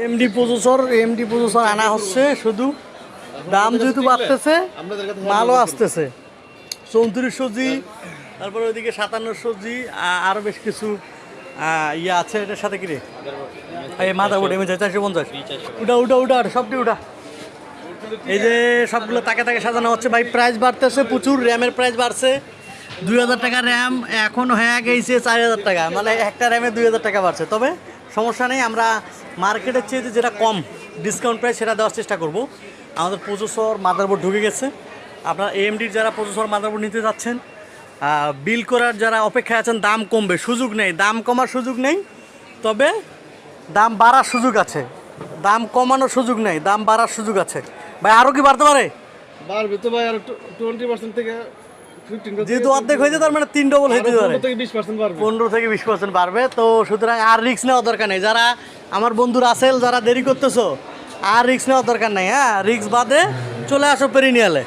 MD processor আনা হচ্ছে, শুধু দাম যেহেতু বাড়তেছে মালও আসতেছে। 3400G, তারপরে ওইদিকে 5700G, আরও বেশ কিছু ইয়ে আছে এটার সাথে। কিরে এই মাদারবোর্ড এমএ 450, উঠা সবটি উঠা। এই যে সবগুলো তাকে তাকে সাজানো হচ্ছে ভাই। প্রাইস বাড়তেছে প্রচুর, র্যামের প্রাইস বাড়ছে। 2000 টাকা র্যাম এখন হয়ে গেছে 4000 টাকা, মানে একটা র্যামে 2000 টাকা বাড়ছে। তবে সমস্যা নেই, আমরা মার্কেটের চেয়ে যেটা কম ডিসকাউন্ট প্রাইস সেটা দেওয়ার চেষ্টা করব। আমাদের প্রসেসর মাদারবোর্ড ঢুকে গেছে। আপনার এএমডির যারা প্রসেসর মাদারবোর্ড নিতে যাচ্ছেন, বিল করার যারা অপেক্ষায় আছেন, দাম কমবে, সুযোগ নেই, দাম কমার সুযোগ নেই, তবে দাম বাড়ার সুযোগ আছে। দাম কমানোর সুযোগ নেই, দাম বাড়ার সুযোগ আছে। ভাই আরও কি বাড়তে পারে? বাড়বে তো ভাই, আর 20% থেকে 15 যেহেতু অর্ধেক হয়েছে, তার মানে 3 ডবল হইতে পারে, 15 থেকে 20% বাড়বে। 15 থেকে 20% বাড়বে। তো সুতরাং আর রিস্ক নেওয়ার দরকার নেই। যারা আমার বন্ধুরা আছেন, যারা দেরি করতেছো, আর রিস্ক নেওয়ার দরকার নেই। হ্যাঁ, রিস্ক বাদে চলে আসো পেরিনিয়ালে।